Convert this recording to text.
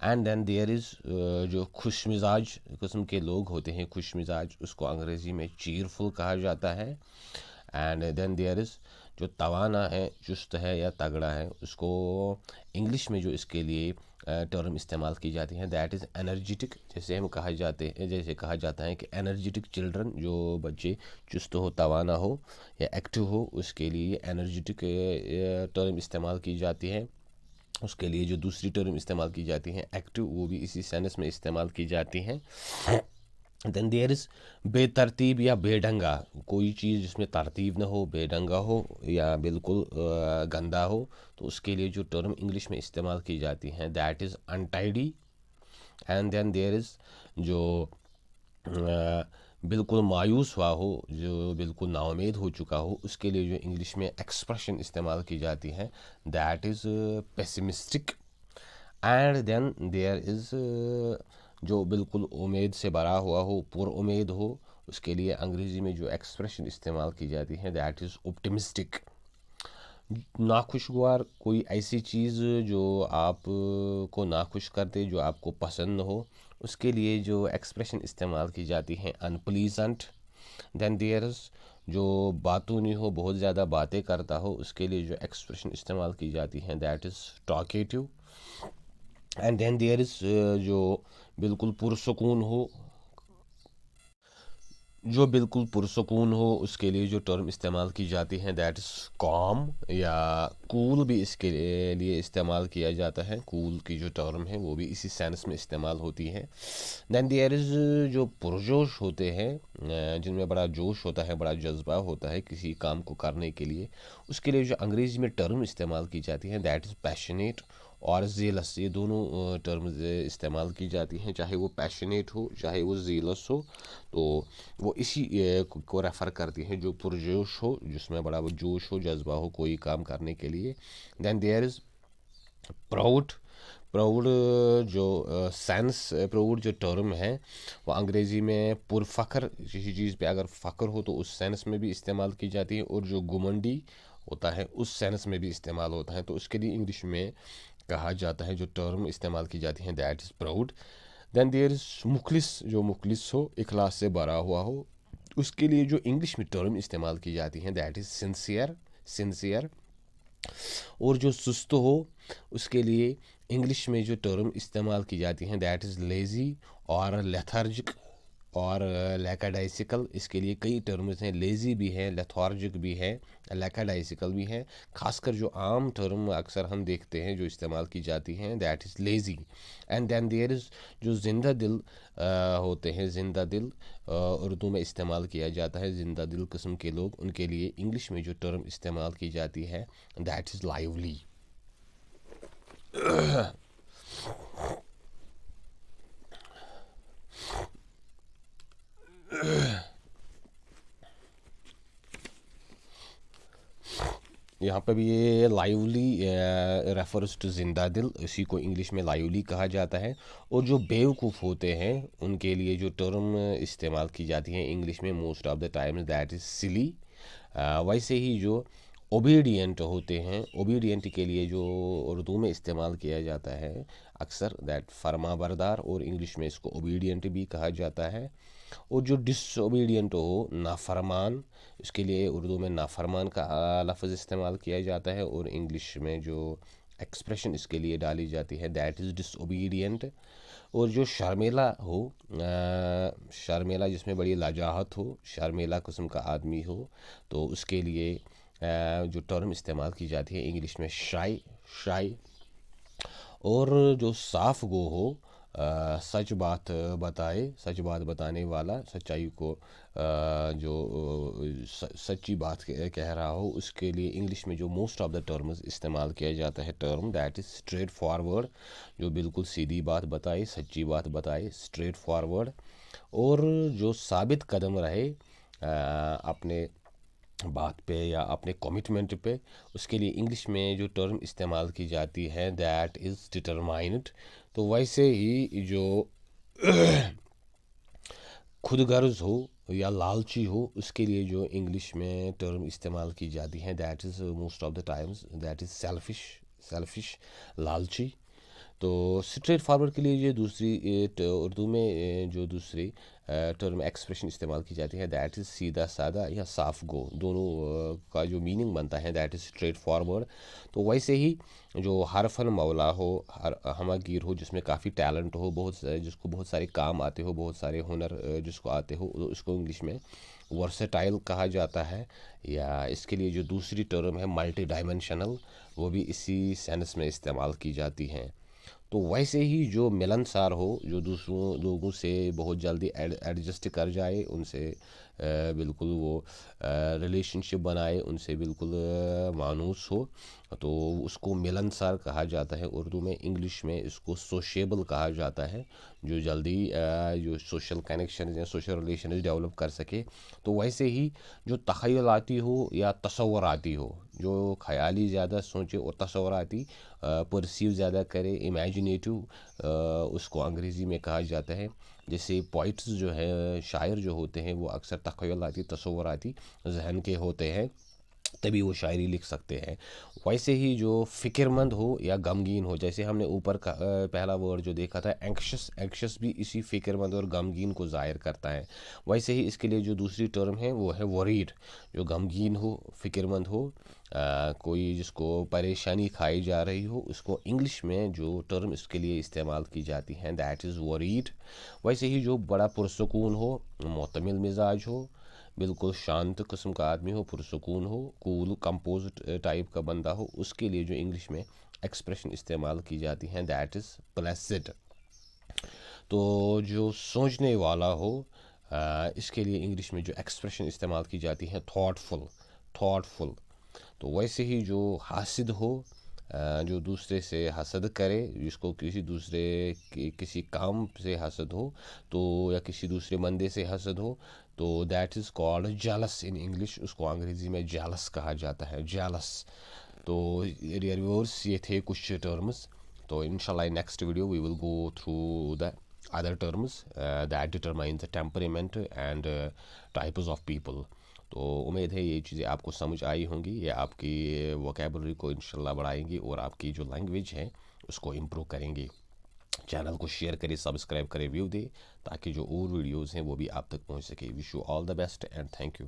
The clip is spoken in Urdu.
اینڈ دین دیئر از جو خوش مزاج قسم کے لوگ ہوتے ہیں، خوش مزاج، اس کو انگریزی میں چیئرفل کہا جاتا ہے. اینڈ دین دیئر از جو توانا ہے، چست ہے یا تگڑا ہے، اس کو انگلش میں جو اس کے لیے ٹرم استعمال کی جاتی ہیں دیٹ از انرجیٹک. جیسے ہم کہا جاتا ہے کہ انرجیٹک چلڈرن، جو بچے چست ہو، توانا ہو یا ایکٹیو ہو، اس کے لیے انرجیٹک ٹرم استعمال کی جاتی ہے. اس کے لیے جو دوسری ٹرم استعمال کی جاتی ہیں ایکٹیو، وہ بھی اسی سینس میں استعمال کی جاتی ہیں. دین دیئر از بے ترتیب یا بے ڈھنگا، کوئی چیز جس میں ترتیب نہ ہو، بے ڈھنگا ہو یا بالکل گندا ہو، تو اس کے لیے جو ٹرم انگلش میں استعمال کی جاتی ہیں دیٹ از انٹائڈی. اینڈ دین دیئر از جو بالکل مایوس ہوا ہو، جو بالکل نا امید ہو چکا ہو، اس کے لیے جو انگلش میں ایکسپریشن استعمال کی جاتی ہے that is pessimistic. And then there is جو بالکل امید سے بھرا ہوا ہو، پر امید ہو، اس کے لیے انگریزی میں جو ایکسپریشن استعمال کی جاتی ہے دیٹ از optimistic. ناخوشگوار، کوئی ایسی چیز جو آپ کو ناخوش کر دے، جو آپ کو پسند نہ ہو، اس کے لیے جو ایکسپریشن استعمال کی جاتی ہیں unpleasant. دین دیئر از جو باتونی ہو، بہت زیادہ باتیں کرتا ہو، اس کے لیے جو ایکسپریشن استعمال کی جاتی ہیں that is talkative. And then there is جو بالکل پرسکون ہو، اس کے لیے جو ٹرم استعمال کی جاتی ہیں دیٹ از کام، یا کول بھی اس کے لیے استعمال کیا جاتا ہے. کول کی جو ٹرم ہے وہ بھی اسی سینس میں استعمال ہوتی ہے. دین دیئر از جو پرجوش ہوتے ہیں، جن میں بڑا جوش ہوتا ہے، بڑا جذبہ ہوتا ہے کسی کام کو کرنے کے لیے، اس کے لیے جو انگریزی میں ٹرم استعمال کی جاتی ہیں دیٹ از پیشنیٹ اور زیلس. یہ دونوں ٹرمز استعمال کی جاتی ہیں، چاہے وہ پیشنیٹ ہو چاہے وہ زیلس ہو، تو وہ اسی کو ریفر کرتی ہیں، جو پرجوش ہو، جس میں بڑا جوش ہو، جذبہ ہو کوئی کام کرنے کے لیے. دین دیئر از پراؤڈ. پراؤڈ جو ٹرم ہے وہ انگریزی میں پرفخر، کسی چیز پہ اگر فخر ہو تو اس سینس میں بھی استعمال کی جاتی ہے، اور جو گمنڈی ہوتا ہے اس سینس میں بھی استعمال ہوتا ہے. تو اس کے لیے انگلش میں کہا جاتا ہے، جو ٹرم استعمال کی جاتی ہیں that is proud. Then there is مخلص. جو مخلص ہو، اخلاص سے بھرا ہوا ہو، اس کے لیے جو انگلش میں ٹرم استعمال کی جاتی ہیں دیٹ از سنسیئر. اور جو سست ہو، اس کے لیے انگلش میں جو ٹرم استعمال کی جاتی ہیں دیٹ از لیزی اور لیتھارجک اور لیکاڈائسیکل. اس کے لیے کئی ٹرمز ہیں، لیزی بھی ہے، لیتھارجک بھی ہے، لیکاڈائسیکل بھی ہے. خاص کر جو عام ٹرم اکثر ہم دیکھتے ہیں جو استعمال کی جاتی ہیں that is lazy. And then there is جو زندہ دل ہوتے ہیں، زندہ دل اردو میں استعمال کیا جاتا ہے، زندہ دل قسم کے لوگ، ان کے لیے انگلش میں جو ٹرم استعمال کی جاتی ہے دیٹ از لائیولی. یہاں پہ بھی یہ لائیولی ریفرز ٹو زندہ دل، اسی کو انگلش میں لائیولی کہا جاتا ہے. اور جو بیوقوف ہوتے ہیں ان کے لیے جو ٹرم استعمال کی جاتی ہیں انگلش میں most of the time that is سلی. ویسے ہی جو اوبیڈینٹ ہوتے ہیں، اوبیڈینٹ کے لیے جو اردو میں استعمال کیا جاتا ہے اکثر دیٹ فرما بردار، اور انگلش میں اس کو اوبیڈینٹ بھی کہا جاتا ہے. اور جو ڈس اوبیڈینٹ ہو، نافرمان، اس کے لیے اردو میں نافرمان کا لفظ استعمال کیا جاتا ہے، اور انگلش میں جو ایکسپریشن اس کے لیے ڈالی جاتی ہے دیٹ از ڈس اوبیڈینٹ. اور جو شرمیلا ہو، شرمیلا جس میں بڑی لاجاہت ہو، شرمیلا قسم کا آدمی ہو، تو اس کے لیے جو ٹرم استعمال کی جاتی ہے انگلش میں شائی. اور جو صاف گو ہو، سچ بات بتانے والا، سچائی کو جو سچی بات کہہ رہا ہو، اس کے لیے انگلش میں جو موسٹ آف دا ٹرمز استعمال کیا جاتا ہے term that is straight forward. جو بالکل سیدھی بات بتائے، سچی بات بتائے، اسٹریٹ فارورڈ. اور جو ثابت قدم رہے اپنے بات پہ یا اپنے کمٹمنٹ پہ، اس کے لیے انگلش میں جو ٹرم استعمال کی جاتی ہے دیٹ از ڈٹرمائنڈ. تو ویسے ہی جو خود غرض ہو یا لالچی ہو، اس کے لیے جو انگلش میں ٹرم استعمال کی جاتی ہے that is most of the times that is selfish, لالچی. تو اسٹریٹ فارورڈ کے لیے یہ دوسری اردو میں جو دوسری ٹرم ایکسپریشن استعمال کی جاتی ہے دیٹ از سیدھا سادہ یا صاف گو، دونوں کا جو میننگ بنتا ہے دیٹ از اسٹریٹ فارورڈ۔ تو ویسے ہی جو حرفن مولا ہو، ہمہ گیر ہو، جس میں کافی ٹیلنٹ ہو، جس کو بہت سارے کام آتے ہو، بہت سارے ہنر جس کو آتے ہو، اس کو انگلش میں ورسٹائل کہا جاتا ہے، یا اس کے لیے جو دوسری ٹرم ہے ملٹی ڈائمینشنل، وہ بھی اسی سینس میں استعمال کی جاتی ہیں۔ تو ویسے ہی جو ملنسار ہو، جو دوسروں لوگوں سے بہت جلدی ایڈجسٹ کر جائے، ان سے بالکل وہ ریلیشن شپ بنائے، ان سے بالکل مانوس ہو، تو اس کو ملنسار کہا جاتا ہے اردو میں۔ انگلش میں اس کو سوشیبل کہا جاتا ہے، جو جلدی جو سوشل کنیکشنز یا سوشل ریلیشنز ڈیولپ کر سکے۔ تو ویسے ہی جو تخیلاتی ہو یا تصوراتی ہو، جو خیالی زیادہ سوچے اور تصوراتی پرسیو زیادہ کرے، امیجنیٹو اس کو انگریزی میں کہا جاتا ہے۔ جیسے پوئٹس جو ہیں، شاعر جو ہوتے ہیں، وہ اکثر تخیلاتی تصوراتی ذہن کے ہوتے ہیں، تبھی وہ شاعری لکھ سکتے ہیں۔ ویسے ہی جو فکر مند ہو یا غمگین ہو، جیسے ہم نے اوپر کا پہلا ورڈ جو دیکھا تھا اینکشس بھی اسی فکر مند اور غمگین کو ظاہر کرتا ہے۔ ویسے ہی اس کے لیے جو دوسری ٹرم ہے وہ ہے وریڈ، جو غمگین ہو، فکر مند ہو، کوئی جس کو پریشانی کھائی جا رہی ہو، اس کو انگلش میں جو ٹرم اس کے لیے استعمال کی جاتی ہیں دیٹ از وریڈ۔ ویسے ہی جو بڑا پرسکون ہو، معتمل مزاج ہو، بالکل شانت قسم کا آدمی ہو، پرسکون ہو، کول کمپوزڈ ٹائپ کا بندہ ہو، اس کے لیے جو انگلش میں ایکسپریشن استعمال کی جاتی ہیں دیٹ از پلیسڈ۔ تو جو سوچنے والا ہو، اس کے لیے انگلش میں جو ایکسپریشن استعمال کی جاتی ہے تھاٹ فل۔ تو ویسے ہی جو حاسد ہو، جو دوسرے سے حسد کرے، جس کو کسی دوسرے کسی کام سے حسد ہو، تو یا کسی دوسرے بندے سے حسد ہو، تو that is called jealous in English, اس کو انگریزی میں جیلس کہا جاتا ہے، جیلس۔ تو ریورس یہ تھے کچھ ٹرمز، تو انشاءاللہ next video we will go through the other terms that determine the temperament and types of people۔ تو امید ہے یہ چیزیں آپ کو سمجھ آئی ہوں گی، یہ آپ کی ووکیبلری کو انشاءاللہ بڑھائیں گی اور آپ کی جو لینگویج ہے اس کو امپروو کریں گی۔ چینل کو شیئر کریں، سبسکرائب کریں، ویو دیں، تاکہ جو اور ویڈیوز ہیں وہ بھی آپ تک پہنچ سکے۔ Wish you all the best and thank you.